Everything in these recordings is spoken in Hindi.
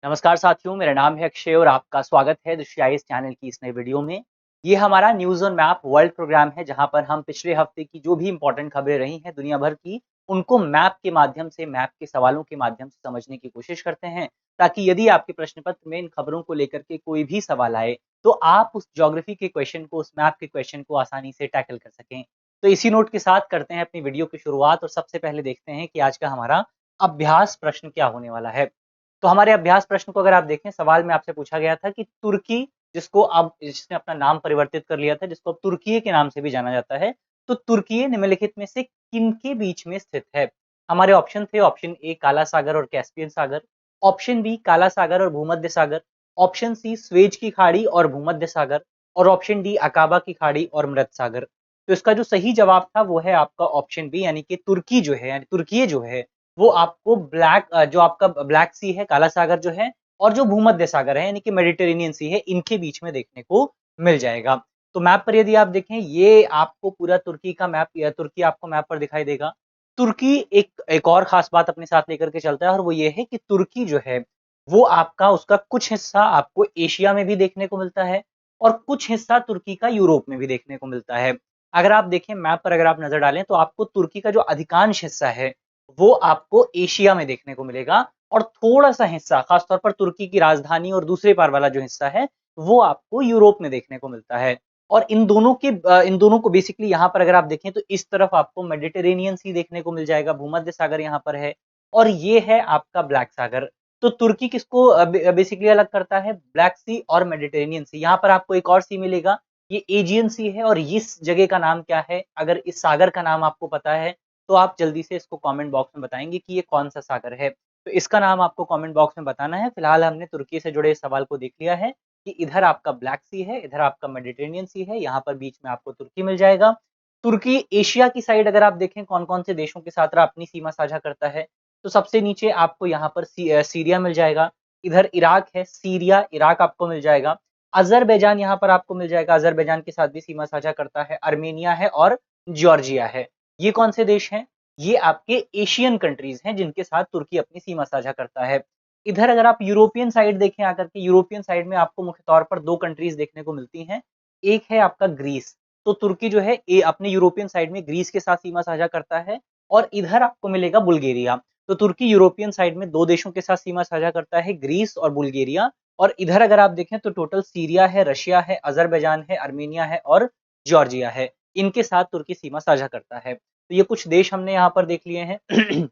नमस्कार साथियों, मेरा नाम है अक्षय और आपका स्वागत है दृश्याइस चैनल की इस नए वीडियो में। ये हमारा news on map world program है, जहां पर हम पिछले हफ्ते की जो भी इंपॉर्टेंट खबरें रही हैं दुनिया भर की, उनको मैप के माध्यम से, मैप के सवालों के माध्यम से समझने की कोशिश करते हैं, ताकि यदि आपके प्रश्न पत्र में इन खबरों को लेकर के कोई भी सवाल आए, तो आप उस ज्योग्राफी के क्वेश्चन को, उस मैप के क्वेश्चन को आसानी से टैकल कर सकें। तो इसी नोट के साथ करते हैं अपनी वीडियो की शुरुआत और सबसे पहले देखते हैं कि आज का हमारा अभ्यास प्रश्न क्या होने वाला है। तो हमारे अभ्यास प्रश्न को अगर आप देखें, सवाल में आपसे पूछा गया था कि तुर्की, जिसने अपना नाम परिवर्तित कर लिया था, जिसको अब तुर्की के नाम से भी जाना जाता है, तो तुर्की निम्नलिखित में से किनके बीच में स्थित है? हमारे ऑप्शन थे, ऑप्शन ए काला सागर और कैस्पियन सागर, ऑप्शन बी काला सागर और भूमध्य सागर, ऑप्शन सी स्वेज की खाड़ी और भूमध्य सागर, और ऑप्शन डी अकाबा की खाड़ी और मृत सागर। तो इसका जो सही जवाब था वो है आपका ऑप्शन बी, यानी कि तुर्की जो है, यानी तुर्की जो है, वो आपको जो आपका ब्लैक सी है, काला सागर जो है, और जो भूमध्य सागर है यानी कि मेडिटेरेनियन सी है, इनके बीच में देखने को मिल जाएगा। तो मैप पर यदि आप देखें, ये आपको पूरा तुर्की का मैप, या तुर्की आपको मैप पर दिखाई देगा। तुर्की एक एक और खास बात अपने साथ लेकर के चलता है, और वो ये है कि तुर्की जो है, वो आपका, उसका कुछ हिस्सा आपको एशिया में भी देखने को मिलता है, और कुछ हिस्सा तुर्की का यूरोप में भी देखने को मिलता है। अगर आप देखें मैप पर, अगर आप नजर डालें, तो आपको तुर्की का जो अधिकांश हिस्सा है वो आपको एशिया में देखने को मिलेगा, और थोड़ा सा हिस्सा, खासतौर पर तुर्की की राजधानी और दूसरे पार वाला जो हिस्सा है, वो आपको यूरोप में देखने को मिलता है। और इन दोनों को बेसिकली यहाँ पर अगर आप देखें, तो इस तरफ आपको मेडिटेरेनियन सी देखने को मिल जाएगा, भूमध्य सागर यहाँ पर है, और ये है आपका ब्लैक सागर। तो तुर्की किसको बेसिकली अलग करता है? ब्लैक सी और मेडिटेरेनियन सी। यहाँ पर आपको एक और सी मिलेगा, ये एजियन सी है, और इस जगह का नाम क्या है? अगर इस सागर का नाम आपको पता है, तो आप जल्दी से इसको कमेंट बॉक्स में बताएंगे कि ये कौन सा सागर है। तो इसका नाम आपको कमेंट बॉक्स में बताना है। फिलहाल हमने तुर्की से जुड़े इस सवाल को देख लिया है कि इधर आपका ब्लैक सी है, इधर आपका मेडिटेरेनियन सी है, यहाँ पर बीच में आपको तुर्की मिल जाएगा। तुर्की एशिया की साइड अगर आप देखें कौन कौन से देशों के साथ अपनी सीमा साझा करता है, तो सबसे नीचे आपको यहाँ पर सीरिया मिल जाएगा, इधर इराक है, सीरिया इराक आपको मिल जाएगा, अजरबैजान यहाँ पर आपको मिल जाएगा, अजरबैजान के साथ भी सीमा साझा करता है, अर्मेनिया है, और जॉर्जिया है। ये कौन से देश हैं? ये आपके एशियन कंट्रीज हैं, जिनके साथ तुर्की अपनी सीमा साझा करता है। इधर अगर आप यूरोपियन साइड देखें आकर के, यूरोपियन साइड में आपको मुख्य तौर पर दो कंट्रीज देखने को मिलती हैं। एक है आपका ग्रीस। तो तुर्की जो है अपने यूरोपियन साइड में ग्रीस के साथ सीमा साझा करता है, और इधर आपको मिलेगा बुल्गारिया। तो तुर्की यूरोपियन साइड में दो देशों के साथ सीमा साझा करता है, ग्रीस और बुल्गारिया। और इधर अगर आप देखें तो टोटल सीरिया है, रशिया है, अजरबैजान है, अर्मेनिया है, और जॉर्जिया है। इनके साथ तुर्की सीमा साझा करता है। तो ये कुछ देश हमने यहाँ पर देख लिए हैं।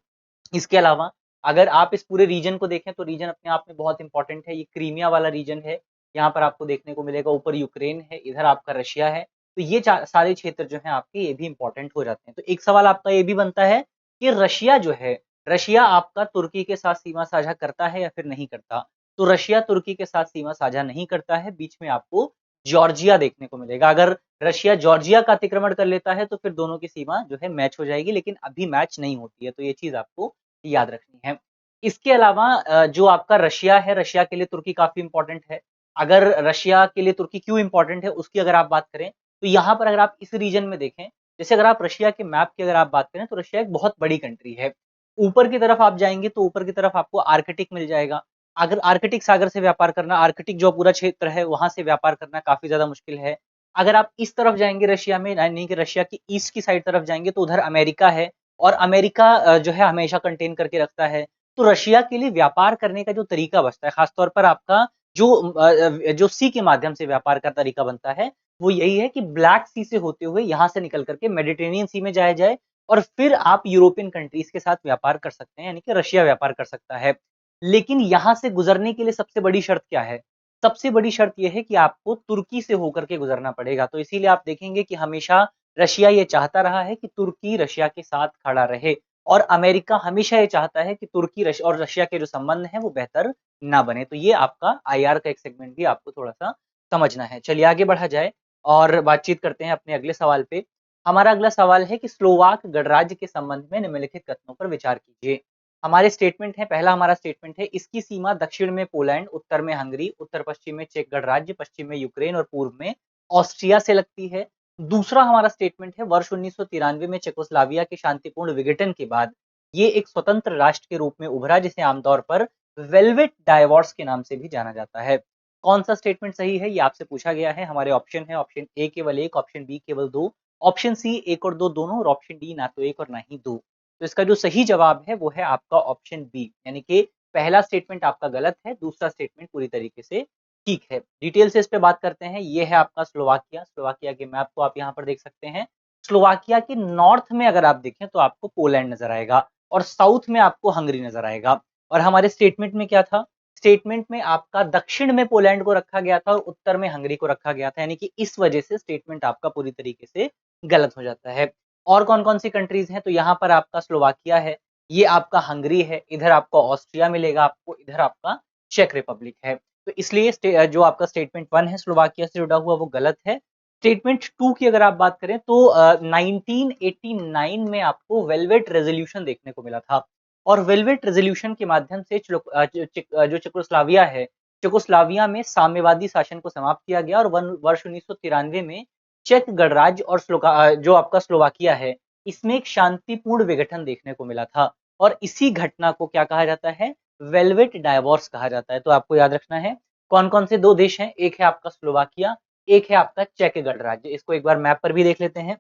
इसके अलावा अगर आप इस पूरे रीजन को देखें, तो रीजन अपने आप में बहुत इंपॉर्टेंट है। ये क्रीमिया वाला रीजन है, यहाँ पर आपको देखने को मिलेगा। ऊपर यूक्रेन है, इधर आपका रशिया है। तो ये सारे क्षेत्र जो हैं आपके, ये भी इंपॉर्टेंट हो जाते हैं। तो एक सवाल आपका ये भी बनता है कि रशिया जो है, रशिया आपका तुर्की के साथ सीमा साझा करता है या फिर नहीं करता? तो रशिया तुर्की के साथ सीमा साझा नहीं करता है। बीच में आपको जॉर्जिया देखने को मिलेगा। अगर रशिया जॉर्जिया का अतिक्रमण कर लेता है, तो फिर दोनों की सीमा जो है मैच हो जाएगी, लेकिन अभी मैच नहीं होती है। तो ये चीज आपको याद रखनी है। इसके अलावा जो आपका रशिया है, रशिया के लिए तुर्की काफी इंपॉर्टेंट है। अगर रशिया के लिए तुर्की क्यों इंपॉर्टेंट है, उसकी अगर आप बात करें, तो यहाँ पर अगर आप इस रीजन में देखें, जैसे अगर आप रशिया के मैप की अगर आप बात करें, तो रशिया एक बहुत बड़ी कंट्री है। ऊपर की तरफ आप जाएंगे तो ऊपर की तरफ आपको आर्कटिक मिल जाएगा। अगर आर्कटिक सागर से व्यापार करना, आर्कटिक जो पूरा क्षेत्र है वहां से व्यापार करना काफी ज्यादा मुश्किल है। अगर आप इस तरफ जाएंगे रशिया में, यानी कि रशिया की ईस्ट की साइड तरफ जाएंगे, तो उधर अमेरिका है, और अमेरिका जो है हमेशा कंटेन करके रखता है। तो रशिया के लिए व्यापार करने का जो तरीका बचता है, खासतौर पर आपका जो सी के माध्यम से व्यापार का तरीका बनता है, वो यही है कि ब्लैक सी से होते हुए यहां से निकल करके मेडिटेरेनियन सी में जाया जाए, और फिर आप यूरोपियन कंट्रीज के साथ व्यापार कर सकते हैं, यानी कि रशिया व्यापार कर सकता है। लेकिन यहां से गुजरने के लिए सबसे बड़ी शर्त क्या है? सबसे बड़ी शर्त यह है कि आपको तुर्की से होकर के गुजरना पड़ेगा। तो इसीलिए आप देखेंगे कि हमेशा रशिया ये चाहता रहा है कि तुर्की रशिया के साथ खड़ा रहे, और अमेरिका हमेशा ये चाहता है कि तुर्की और रशिया के जो संबंध हैं वो बेहतर ना बने। तो ये आपका आईआर का एक सेगमेंट भी आपको थोड़ा सा समझना है। चलिए आगे बढ़ा जाए और बातचीत करते हैं अपने अगले सवाल पे। हमारा अगला सवाल है कि स्लोवाक गणराज्य के संबंध में निम्नलिखित कथनों पर विचार कीजिए। हमारे स्टेटमेंट है, पहला हमारा स्टेटमेंट है, इसकी सीमा दक्षिण में पोलैंड, उत्तर में हंगरी, उत्तर पश्चिम में चेक गणराज्य, पश्चिम में यूक्रेन और पूर्व में ऑस्ट्रिया से लगती है। दूसरा हमारा स्टेटमेंट है, वर्ष 1993 में चेकोस्लाविया के शांतिपूर्ण विघटन के बाद ये एक स्वतंत्र राष्ट्र के रूप में उभरा, जिसे आमतौर पर वेलवेट डाइवोर्स के नाम से भी जाना जाता है। कौन सा स्टेटमेंट सही है ये आपसे पूछा गया है। हमारे ऑप्शन है, ऑप्शन ए केवल एक, ऑप्शन बी केवल दो, ऑप्शन सी एक और दो दोनों, और ऑप्शन डी ना तो एक और ना ही दो। तो इसका जो सही जवाब है वो है आपका ऑप्शन बी, यानी कि पहला स्टेटमेंट आपका गलत है, दूसरा स्टेटमेंट पूरी तरीके से ठीक है। डिटेल से इस पे बात करते हैं। ये है आपका स्लोवाकिया। स्लोवाकिया के मैप को आप यहाँ पर देख सकते हैं। स्लोवाकिया के नॉर्थ में अगर आप देखें तो आपको पोलैंड नजर आएगा, और साउथ में आपको हंगरी नजर आएगा। और हमारे स्टेटमेंट में क्या था? स्टेटमेंट में आपका दक्षिण में पोलैंड को रखा गया था और उत्तर में हंगरी को रखा गया था, यानी कि इस वजह से स्टेटमेंट आपका पूरी तरीके से गलत हो जाता है। और कौन कौन सी कंट्रीज हैं? तो यहाँ पर आपका स्लोवाकिया है, ये आपका हंगरी है, इधर आपको ऑस्ट्रिया मिलेगा आपको, इधर आपका चेक रिपब्लिक है। तो इसलिए जो आपका स्टेटमेंट 1 है स्लोवाकिया से जुड़ा हुआ वो गलत है। स्टेटमेंट 2 की अगर आप बात करें तो 1989 में आपको वेलवेट रेजोल्यूशन देखने को मिला था, और वेलवेट रेजोल्यूशन के माध्यम से जो चेकोस्लाविया है, चेकोस्लाविया में साम्यवादी शासन को समाप्त किया गया, और वर्ष 1993 में चेक गणराज्य और जो आपका स्लोवाकिया है, इसमें एक शांतिपूर्ण विघटन देखने को मिला था, और इसी घटना को क्या कहा जाता है? वेलवेट डाइवोर्स कहा जाता है। तो आपको याद रखना है कौन कौन से दो देश हैं। एक है आपका स्लोवाकिया, एक है आपका चेक गणराज्य। इसको एक बार मैप पर भी देख लेते हैं।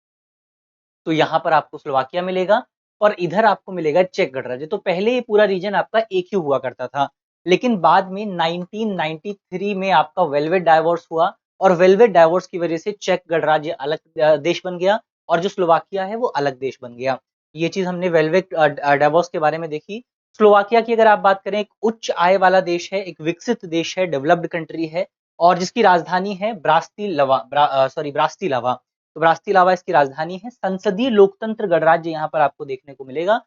तो यहाँ पर आपको स्लोवाकिया मिलेगा और इधर आपको मिलेगा चेक गणराज्य। तो पहले ये पूरा रीजन आपका एक ही हुआ करता था, लेकिन बाद में 1993 में आपका वेलवेट डाइवोर्स हुआ, और वेलवेट डाइवोर्स की वजह से चेक गणराज्य अलग देश बन गया, और जो स्लोवाकिया है वो अलग देश बन गया। ये चीज हमने वेलवेट डाइवोर्स के बारे में देखी। स्लोवाकिया की अगर आप बात करें, एक उच्च आय वाला देश है, एक विकसित देश है, डेवलप्ड कंट्री है, और जिसकी राजधानी है ब्रास्तिलावा। तो ब्रास्तिलावा इसकी राजधानी है। संसदीय लोकतंत्र गणराज्य यहाँ पर आपको देखने को मिलेगा।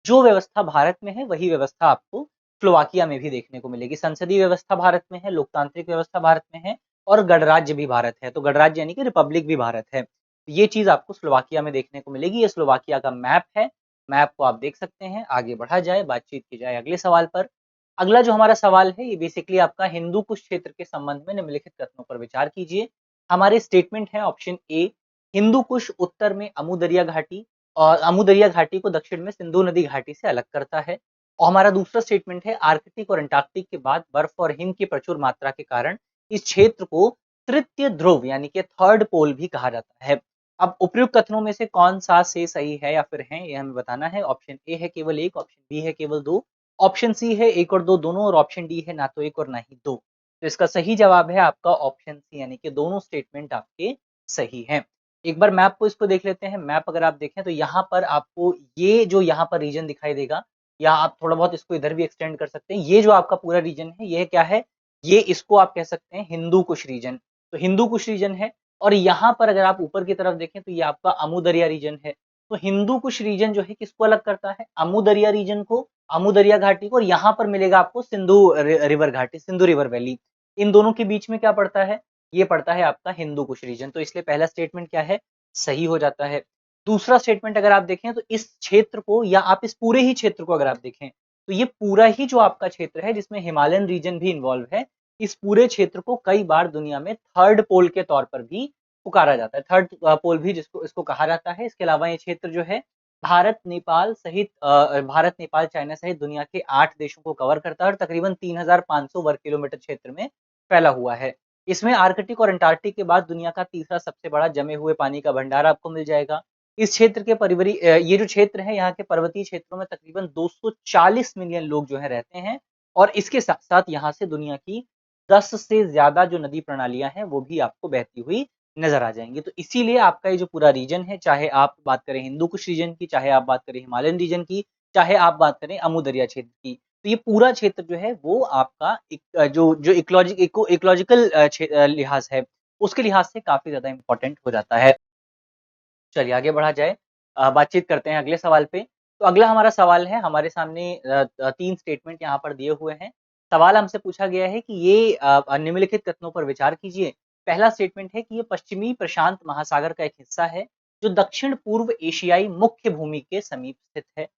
जो व्यवस्था भारत में है वही व्यवस्था आपको स्लोवाकिया में भी देखने को मिलेगी। संसदीय व्यवस्था भारत में है, लोकतांत्रिक व्यवस्था भारत में है, और गणराज्य भी भारत है। तो गणराज्य यानी कि रिपब्लिक भी भारत है। ये चीज आपको स्लोवाकिया में देखने को मिलेगी। ये स्लोवाकिया का मैप है, मैप को आप देख सकते हैं। आगे बढ़ा जाए, बातचीत की जाए अगले सवाल पर। अगला जो हमारा सवाल है ये बेसिकली आपका हिंदू कुश क्षेत्र के संबंध में निम्नलिखित कथनों पर विचार कीजिए। हमारे स्टेटमेंट है ऑप्शन ए, हिंदू कुश उत्तर में अमू दरिया घाटी, और अमू दरिया घाटी को दक्षिण में सिंधु नदी घाटी से अलग करता है। और हमारा दूसरा स्टेटमेंट है, आर्कटिक और अंटार्कटिक के बाद बर्फ और हिम की प्रचुर मात्रा के कारण इस क्षेत्र को तृतीय ध्रुव यानी कि थर्ड पोल भी कहा जाता है। अब उपयुक्त कथनों में से कौन सा से सही है या फिर है, ये हमें बताना है। ऑप्शन ए है केवल एक, ऑप्शन बी है केवल दो, ऑप्शन सी है एक और दो दोनों, और ऑप्शन डी है ना तो एक और ना ही दो। तो इसका सही जवाब है आपका ऑप्शन सी, यानी कि दोनों स्टेटमेंट आपके सही हैं। एक बार मैप को इसको देख लेते हैं। मैप अगर आप देखें तो यहाँ पर आपको ये जो यहाँ पर रीजन दिखाई देगा, या आप थोड़ा बहुत इसको इधर भी एक्सटेंड कर सकते हैं। ये जो आपका पूरा रीजन है ये क्या है? ये इसको आप कह सकते हैं हिंदू कुश रीजन। तो हिंदू कुश रीजन है, और यहाँ पर अगर आप ऊपर की तरफ देखें तो ये आपका अमू दरिया रीजन है। तो हिंदू कुश रीजन जो है किसको अलग करता है? अमू दरिया रीजन को, अमू दरिया घाटी को, और यहाँ पर मिलेगा आपको सिंधु रिवर घाटी, सिंधु रिवर वैली। इन दोनों के बीच में क्या पड़ता है? ये पड़ता है आपका हिंदू कुश रीजन। तो इसलिए पहला स्टेटमेंट क्या है? सही हो जाता है। दूसरा स्टेटमेंट अगर आप देखें तो इस क्षेत्र को, या आप इस पूरे ही क्षेत्र को अगर आप देखें तो ये पूरा ही जो आपका क्षेत्र है जिसमें हिमालयन रीजन भी इन्वॉल्व है, इस पूरे क्षेत्र को कई बार दुनिया में थर्ड पोल के तौर पर भी पुकारा जाता है। थर्ड पोल भी जिसको इसको कहा जाता है। इसके अलावा ये क्षेत्र जो है भारत नेपाल सहित भारत नेपाल चाइना सहित दुनिया के 8 देशों को कवर करता है, और तकरीबन 3500 वर्ग किलोमीटर क्षेत्र में फैला हुआ है। इसमें आर्कटिक और अंटार्कटिक के बाद दुनिया का तीसरा सबसे बड़ा जमे हुए पानी का भंडार आपको मिल जाएगा। इस क्षेत्र के ये जो क्षेत्र है यहाँ के पर्वतीय क्षेत्रों में तकरीबन 240 मिलियन लोग जो है रहते हैं, और इसके साथ साथ यहाँ से दुनिया की 10 से ज्यादा जो नदी प्रणालियां हैं वो भी आपको बहती हुई नजर आ जाएंगी। तो इसीलिए आपका ये जो पूरा रीजन है, चाहे आप बात करें हिंदू कुश रीजन की, चाहे आप बात करें हिमालयन रीजन की, चाहे आप बात करें अमू दरिया क्षेत्र की, तो ये पूरा क्षेत्र जो है वो आपका जो इकोलॉजिकल लिहाज है उसके लिहाज से काफी ज्यादा इंपॉर्टेंट हो जाता है। चलिए आगे बढ़ा जाए, बातचीत करते हैं अगले सवाल पे। तो अगला हमारा सवाल है, हमारे सामने 3 स्टेटमेंट यहाँ पर दिए हुए हैं। सवाल हमसे पूछा गया है कि ये निम्नलिखित कथनों पर विचार कीजिए। पहला स्टेटमेंट है कि ये पश्चिमी प्रशांत महासागर का एक हिस्सा है जो दक्षिण पूर्व एशियाई मुख्य भूमि के समीप स्थित है।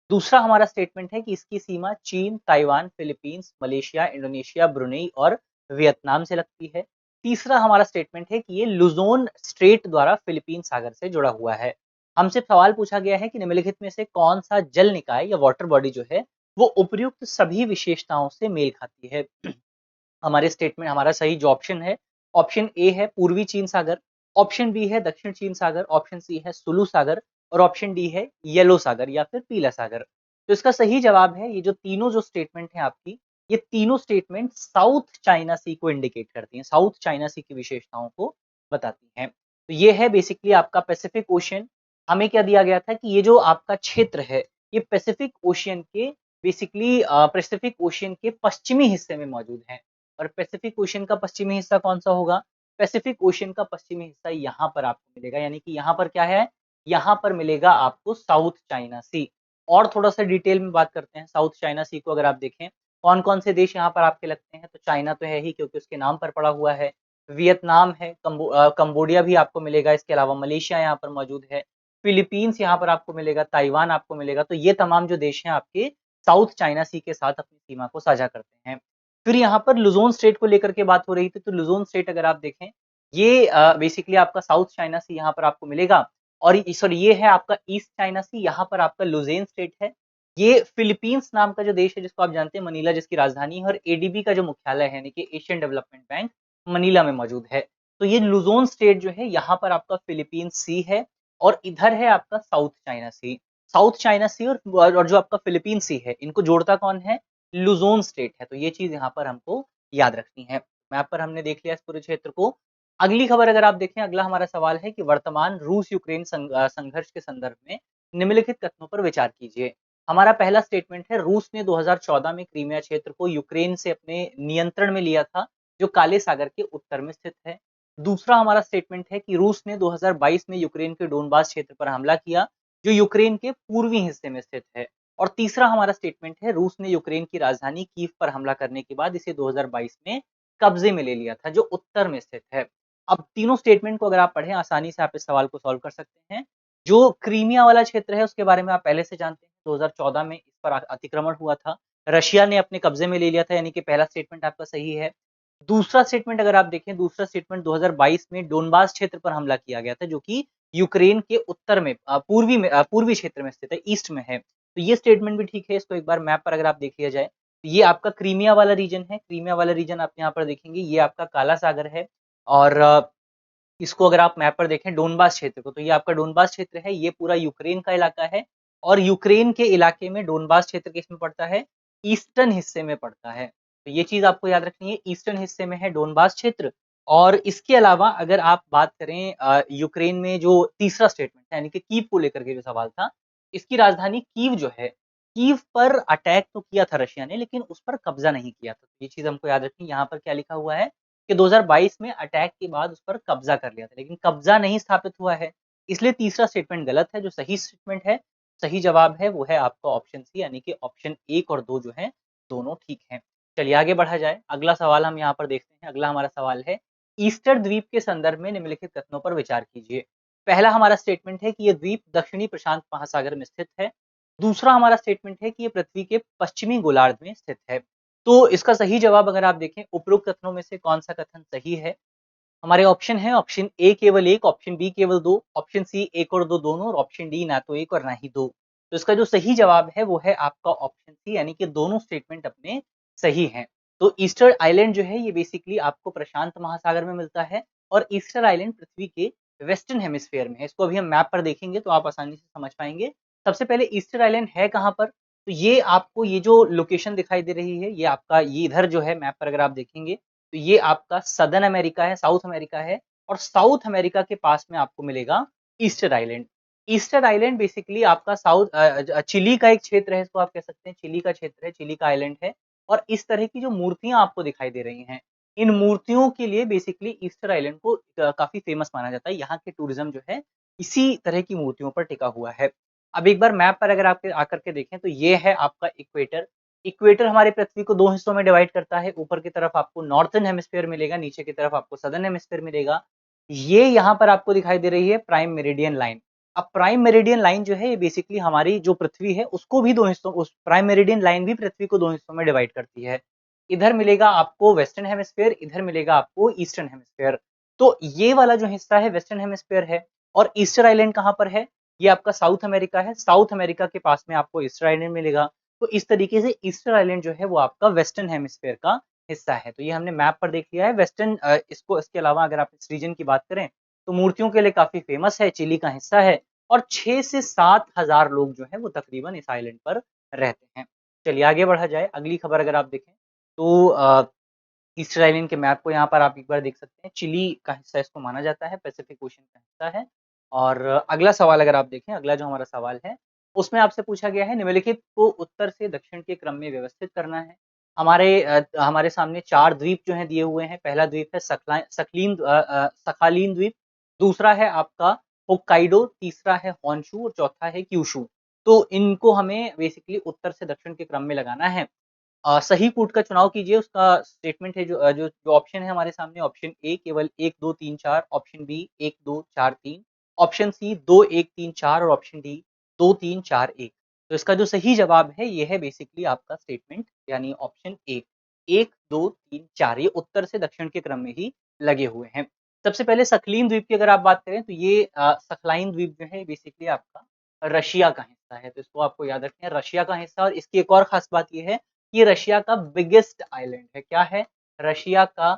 दूसरा हमारा स्टेटमेंट है कि इसकी सीमा चीन, Taiwan, Philippines, Malaysia, Indonesia, Brunei और वियतनाम से लगती है। तीसरा हमारा स्टेटमेंट है कि ये लुजोन स्ट्रेट द्वारा फिलीपीन सागर से जुड़ा हुआ है। हमसे सवाल पूछा गया है कि निम्नलिखित में से कौन सा जल निकाय या वाटर बॉडी जो है वो उपर्युक्त सभी विशेषताओं से मेल खाती है। हमारे स्टेटमेंट हमारा सही जो ऑप्शन है, ऑप्शन ए है पूर्वी चीन सागर, ऑप्शन बी है दक्षिण चीन सागर, ऑप्शन सी है सुलू सागर और ऑप्शन डी है येलो सागर या फिर पीला सागर। तो इसका सही जवाब है ये जो तीनों जो स्टेटमेंट है आपकी, ये तीनों स्टेटमेंट साउथ चाइना सी को इंडिकेट करती हैं, साउथ चाइना सी की विशेषताओं को बताती हैं। तो ये है बेसिकली आपका पैसिफिक ओशियन। हमें क्या दिया गया था कि ये जो आपका क्षेत्र है, ये पैसिफिक ओशियन के बेसिकली पैसिफिक ओशियन के पश्चिमी हिस्से में मौजूद है। और पैसिफिक ओशियन का पश्चिमी हिस्सा कौन सा होगा? पैसिफिक ओशियन का पश्चिमी हिस्सा यहाँ पर आपको मिलेगा, यानी कि यहाँ पर क्या है? यहाँ पर मिलेगा आपको साउथ चाइना सी। और थोड़ा सा डिटेल में बात करते हैं साउथ चाइना सी को। अगर आप देखें कौन कौन से देश यहाँ पर आपके लगते हैं, तो चाइना तो है ही क्योंकि उसके नाम पर पड़ा हुआ है, वियतनाम है, कंबोडिया भी आपको मिलेगा, इसके अलावा मलेशिया यहाँ पर मौजूद है, फिलीपींस यहाँ पर आपको मिलेगा, ताइवान आपको मिलेगा। तो ये तमाम जो देश हैं आपके साउथ चाइना सी के साथ अपनी सीमा को साझा करते हैं। फिर यहाँ पर लुजोन स्टेट को लेकर के बात हो रही थी, तो लुजोन स्टेट अगर आप देखें, ये बेसिकली आपका साउथ चाइना सी यहाँ पर आपको मिलेगा। और सॉरी ये है आपका ईस्ट चाइना सी, यहाँ पर आपका लुजेन स्टेट है। ये फिलीपींस नाम का जो देश है जिसको आप जानते हैं, मनीला जिसकी राजधानी है, और एडीबी का जो मुख्यालय है यानी कि एशियन डेवलपमेंट बैंक मनीला में मौजूद है। तो ये लुजोन स्टेट जो है यहाँ पर आपका फिलीपींस सी है और इधर है आपका साउथ चाइना सी। साउथ चाइना सी और जो आपका फिलीपीन सी है, इनको जोड़ता कौन है? लुजोन स्टेट है। तो ये चीज यहाँ पर हमको याद रखनी है। मैप पर हमने देख लिया इस पूरे क्षेत्र को। अगली खबर अगर आप देखें, अगला हमारा सवाल है कि वर्तमान रूस यूक्रेन संघर्ष के संदर्भ में निम्नलिखित कथनों पर विचार कीजिए। हमारा पहला स्टेटमेंट है, रूस ने 2014 में क्रीमिया क्षेत्र को यूक्रेन से अपने नियंत्रण में लिया था, जो काले सागर के उत्तर में स्थित है। दूसरा हमारा स्टेटमेंट है कि रूस ने 2022 में यूक्रेन के डोनबास क्षेत्र पर हमला किया, जो यूक्रेन के पूर्वी हिस्से में स्थित है। और तीसरा हमारा स्टेटमेंट है, रूस ने यूक्रेन की राजधानी कीव पर हमला करने के बाद इसे 2022 में कब्जे में ले लिया था, जो उत्तर में स्थित है। अब तीनों स्टेटमेंट को अगर आप पढ़ें, आसानी से आप इस सवाल को सॉल्व कर सकते हैं। जो क्रीमिया वाला क्षेत्र है उसके बारे में आप पहले से जानते हैं, 2014 में इस पर अतिक्रमण हुआ था, रशिया ने अपने कब्जे में ले लिया था, यानी कि पहला स्टेटमेंट आपका सही है। दूसरा स्टेटमेंट अगर आप देखें, दूसरा स्टेटमेंट 2022 में डोनबास क्षेत्र पर हमला किया गया था, जो कि यूक्रेन के उत्तर में पूर्वी क्षेत्र में स्थित है, ईस्ट में है। तो ये स्टेटमेंट भी ठीक है। इसको एक बार मैप पर अगर आप देख लिया जाए, तो ये आपका क्रीमिया वाला रीजन है। क्रीमिया वाला रीजन आप यहाँ पर देखेंगे, ये आपका काला सागर है। और इसको अगर आप मैप पर देखें डोनबास क्षेत्र को, तो ये आपका डोनबास क्षेत्र है, ये पूरा यूक्रेन का इलाका है। और यूक्रेन के इलाके में डोनबास क्षेत्र किसमें पड़ता है? ईस्टर्न हिस्से में पड़ता है। तो ये चीज आपको याद रखनी है, ईस्टर्न हिस्से में है डोनबास क्षेत्र। और इसके अलावा अगर आप बात करें यूक्रेन में जो तीसरा स्टेटमेंट है, यानी कि कीव को लेकर के जो सवाल था, इसकी राजधानी कीव जो है, कीव पर अटैक तो किया था रशिया ने, लेकिन उस पर कब्जा नहीं किया था। ये चीज हमको याद रखनी है। यहाँ पर क्या लिखा हुआ है कि 2022 में अटैक के बाद उस पर कब्जा कर लिया था, लेकिन कब्जा नहीं स्थापित हुआ है, इसलिए तीसरा स्टेटमेंट गलत है। जो सही स्टेटमेंट है, सही जवाब है, वो है आपका ऑप्शन सी, यानी कि ऑप्शन 1 और 2 जो है दोनों ठीक हैं। चलिए आगे बढ़ा जाए। अगला सवाल हम यहाँ पर देखते हैं। अगला हमारा सवाल है, ईस्टर द्वीप के संदर्भ में निम्नलिखित कथनों पर विचार कीजिए। पहला हमारा स्टेटमेंट है कि यह द्वीप दक्षिणी प्रशांत महासागर में स्थित है। दूसरा हमारा स्टेटमेंट है कि यह पृथ्वी के पश्चिमी गोलार्ध में स्थित है। तो इसका सही जवाब अगर आप देखें, उपरोक्त कथनों में से कौन सा कथन सही है? हमारे ऑप्शन है, ऑप्शन ए केवल एक, ऑप्शन बी केवल दो, ऑप्शन सी एक और दो दोनों, और ऑप्शन डी ना तो एक और ना ही दो। तो इसका जो सही जवाब है वो है आपका ऑप्शन सी, यानी कि दोनों स्टेटमेंट अपने सही हैं। तो ईस्टर आइलैंड जो है ये बेसिकली आपको प्रशांत महासागर में मिलता है, और ईस्टर आइलैंड पृथ्वी के वेस्टर्न हेमिस्फेयर में है। इसको अभी हम मैप पर देखेंगे तो आप आसानी से समझ पाएंगे। सबसे पहले ईस्टर आइलैंड है कहाँ पर? तो ये आपको ये जो लोकेशन दिखाई दे रही है, ये आपका ये इधर जो है मैप पर अगर आप देखेंगे, तो ये आपका सदर्न अमेरिका है, साउथ अमेरिका है। और साउथ अमेरिका के पास में आपको मिलेगा Easter island. Easter island basically आपका चिली का एक क्षेत्र है, इसको आप कह सकते हैं चिली का क्षेत्र है, चिली का आइलैंड है। और इस तरह की जो मूर्तियां आपको दिखाई दे रही हैं, इन मूर्तियों के लिए बेसिकली ईस्टर आइलैंड को काफी फेमस माना जाता है। यहाँ के टूरिज्म जो है इसी तरह की मूर्तियों पर टिका हुआ है। अब एक बार मैप पर अगर आप आकर के देखें, तो ये है आपका इक्वेटर। इक्वेटर हमारे पृथ्वी को दो हिस्सों में डिवाइड करता है। ऊपर की तरफ आपको नॉर्थर्न हेमिस्फीयर मिलेगा, नीचे की तरफ आपको सदर्न हेमिस्फीयर मिलेगा। ये यहाँ पर आपको दिखाई दे रही है प्राइम मेरिडियन लाइन। अब प्राइम मेरिडियन लाइन जो है ये बेसिकली हमारी जो पृथ्वी है उसको भी दो हिस्सों, उस प्राइम मेरिडियन लाइन भी पृथ्वी को दो हिस्सों में डिवाइड करती है। इधर मिलेगा आपको वेस्टर्न हेमिस्फीयर, इधर मिलेगा आपको ईस्टर्न हेमिस्फीयर। तो ये वाला जो हिस्सा है वेस्टर्न हेमिस्फीयर है। और ईस्टर आइलैंड कहाँ पर है? ये आपका साउथ अमेरिका है। साउथ अमेरिका के पास में आपको ईस्टर आइलैंड मिलेगा। तो इस तरीके से ईस्टर आइलैंड जो है वो आपका वेस्टर्न हेमिस्फीयर का हिस्सा है। तो ये हमने मैप पर देख लिया है। वेस्टर्न इसके अलावा अगर आप इस रीजन की बात करें तो मूर्तियों के लिए काफी फेमस है, चिली का हिस्सा है और 6 से 7 हज़ार लोग जो है वो तकरीबन इस आइलैंड पर रहते हैं। चलिए आगे बढ़ा जाए। अगली खबर अगर आप देखें तो ईस्टर आइलैंड के मैप को यहाँ पर आप एक बार देख सकते हैं। चिली का हिस्सा इसको माना जाता है, पैसिफिक ओशन का हिस्सा है। और अगला सवाल अगर आप देखें, अगला जो हमारा सवाल है उसमें आपसे पूछा गया है निम्नलिखित को उत्तर से दक्षिण के क्रम में व्यवस्थित करना है। हमारे सामने 4 द्वीप जो हैं दिए हुए हैं। पहला द्वीप है सखालीन द्वीप, दूसरा है आपका होक्काइडो, तीसरा है होन्शु और चौथा है क्यूशु। तो इनको हमें बेसिकली उत्तर से दक्षिण के क्रम में लगाना है। सही कूट का चुनाव कीजिए। उसका स्टेटमेंट है जो ऑप्शन है हमारे सामने, ऑप्शन ए केवल 1 2 3 4, ऑप्शन बी 1 2 4 3, ऑप्शन सी 2 1 3 4 और ऑप्शन डी 2 3 4 1। तो इसका जो सही जवाब है ये है बेसिकली आपका स्टेटमेंट यानी ऑप्शन ए, 1 2 3 4 ये उत्तर से दक्षिण के क्रम में ही लगे हुए हैं। सबसे पहले सखलीन द्वीप की अगर आप बात करें तो ये सखलाइन द्वीप जो है बेसिकली आपका रशिया का हिस्सा है। तो इसको आपको याद रखना है, रशिया का हिस्सा। और इसकी एक और खास बात ये है, ये रशिया का बिगेस्ट आइलैंड है। क्या है? रशिया का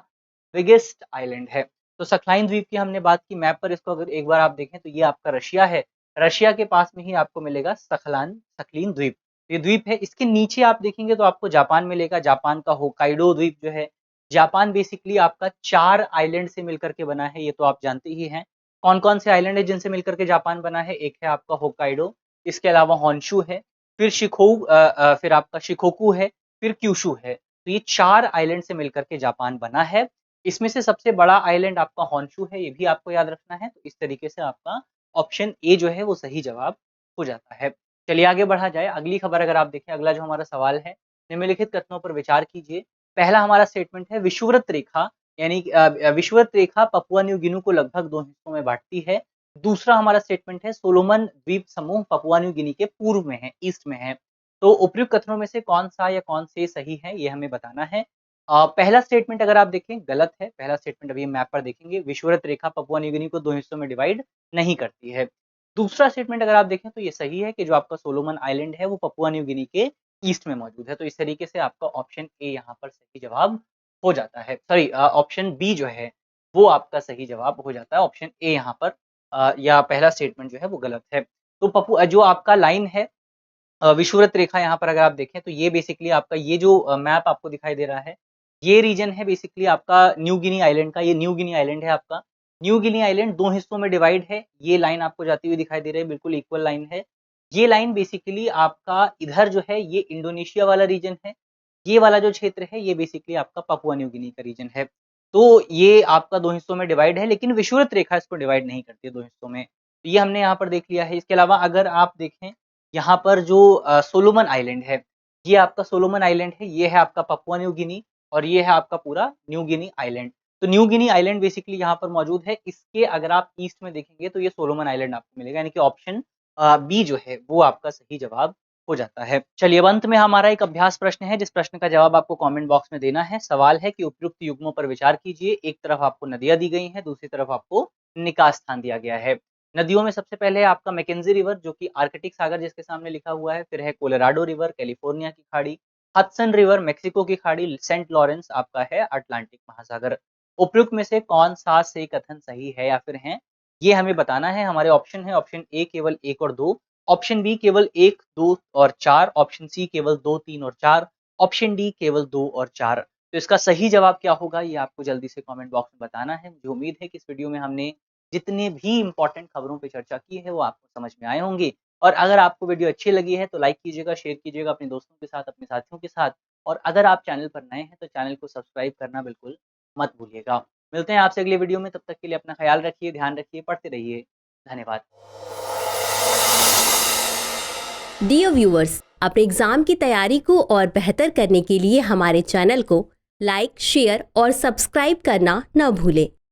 बिगेस्ट आइलैंड है। तो सखलाइन द्वीप की हमने बात की, मैप पर इसको अगर एक बार आप देखें तो ये आपका रशिया है। रशिया के पास में ही आपको मिलेगा सखलीन द्वीप। ये द्वीप है। इसके नीचे आप देखेंगे तो आपको जापान मिलेगा। जापान का होक्काइडो द्वीप जो है, जापान बेसिकली आपका 4 आइलैंड से मिलकर के बना है, ये तो आप जानते ही हैं। कौन-कौन से आइलैंड है जिनसे मिलकर के जापान बना है? एक है आपका होक्काइडो, इसके अलावा होन्शु है, फिर आपका शिकोकू है, फिर क्यूशु है। तो ये 4 आइलैंड से मिलकर के जापान बना है। इसमें से सबसे बड़ा आइलैंड आपका होन्शु है, ये भी आपको याद रखना है। तो इस तरीके से आपका ऑप्शन ए जो है वो सही जवाब हो जाता है। चलिए आगे बढ़ा जाए। अगली खबर अगर आप देखें, अगला जो हमारा सवाल है, निम्नलिखित कथनों पर विचार कीजिए। पहला हमारा स्टेटमेंट है विषुववृत्त रेखा यानी विषुववृत्त रेखा पपुआ न्यू गिनी को लगभग 2 हिस्सों में बाँटती है। दूसरा हमारा स्टेटमेंट है सोलोमन द्वीप समूह पपुआ न्यू गिनी के पूर्व में है, ईस्ट में है। तो उपयुक्त कथनों में से कौन सा या कौन से सही है ये हमें बताना है। पहला स्टेटमेंट अगर आप देखें गलत है। पहला स्टेटमेंट अभी हम मैप पर देखेंगे, विषुववृत्त रेखा पपुआ न्यू गिनी को 2 हिस्सों में डिवाइड नहीं करती है। दूसरा स्टेटमेंट अगर आप देखें तो ये सही है कि जो आपका सोलोमन आइलैंड है वो पपुआ न्यू गिनी के ईस्ट में मौजूद है। तो इस तरीके से आपका ऑप्शन ए यहाँ पर सही जवाब हो जाता है। सॉरी, ऑप्शन बी जो है वो आपका सही जवाब हो जाता है। ऑप्शन ए यहाँ पर या पहला स्टेटमेंट जो है वो गलत है। तो जो आपका लाइन है विषुववृत्त रेखा, यहाँ पर अगर आप देखें तो ये बेसिकली आपका ये जो मैप आपको दिखाई दे रहा है, ये रीजन है बेसिकली आपका न्यू गिनी आइलैंड का। ये न्यू गिनी आइलैंड है आपका। न्यू गिनी आइलैंड 2 हिस्सों में डिवाइड है। ये लाइन आपको जाती हुई दिखाई दे रही है, बिल्कुल इक्वल लाइन है। ये लाइन बेसिकली आपका इधर जो है ये इंडोनेशिया वाला रीजन है। ये वाला जो क्षेत्र है ये बेसिकली आपका पपुआ न्यू गिनी का रीजन है। तो ये आपका 2 हिस्सों में डिवाइड है, लेकिन विषुववृत्त रेखा इसको डिवाइड नहीं करती है 2 हिस्सों में। तो ये हमने यहाँ पर देख लिया है। इसके अलावा अगर आप देखें यहाँ पर जो सोलोमन आइलैंड है, ये आपका सोलोमन आइलैंड है, ये है आपका पपुआ न्यू गिनी और ये है आपका पूरा न्यू गिनी आइलैंड। तो न्यू गिनी आइलैंड बेसिकली यहाँ पर मौजूद है। इसके अगर आप ईस्ट में देखेंगे तो ये सोलोमन आइलैंड आपको मिलेगा, यानी कि ऑप्शन बी जो है वो आपका सही जवाब हो जाता है। चलिए अब अंत में हमारा एक अभ्यास प्रश्न है, जिस प्रश्न का जवाब आपको कमेंट बॉक्स में देना है। सवाल है कि उपयुक्त युग्मों पर विचार कीजिए। एक तरफ आपको नदियां दी गई हैं, दूसरी तरफ आपको निकास स्थान दिया गया है। नदियों में सबसे पहले है आपका मैकेंजी रिवर जो कि आर्कटिक सागर जिसके सामने लिखा हुआ है, फिर है कोलोराडो रिवर कैलिफोर्निया की खाड़ी, हडसन रिवर मेक्सिको की खाड़ी, सेंट लॉरेंस आपका है अटलांटिक महासागर। उपयुक्त में से कौन सा से कथन सही है या फिर है, ये हमें बताना है। हमारे ऑप्शन है, ऑप्शन ए केवल 1 और 2, ऑप्शन बी केवल 1 2 और 4, ऑप्शन सी केवल 2 3 और 4, ऑप्शन डी केवल 2 और 4। तो इसका सही जवाब क्या होगा ये आपको जल्दी से कमेंट बॉक्स में बताना है। मुझे उम्मीद है कि इस वीडियो में हमने जितने भी इंपॉर्टेंट खबरों पे चर्चा की है वो आपको समझ में आए होंगे। और अगर आपको वीडियो अच्छी लगी है तो लाइक कीजिएगा, शेयर कीजिएगा अपने दोस्तों के साथ, अपने साथियों के साथ। और अगर आप चैनल पर नए हैं तो चैनल को सब्सक्राइब करना बिल्कुल मत भूलिएगा। मिलते हैं आपसे अगले वीडियो में, तब तक के लिए अपना ख्याल रखिए, ध्यान रखिए, पढ़ते रहिए। धन्यवाद। डियर व्यूअर्स, अपने एग्जाम की तैयारी को और बेहतर करने के लिए हमारे चैनल को लाइक, शेयर और सब्सक्राइब करना न भूलें।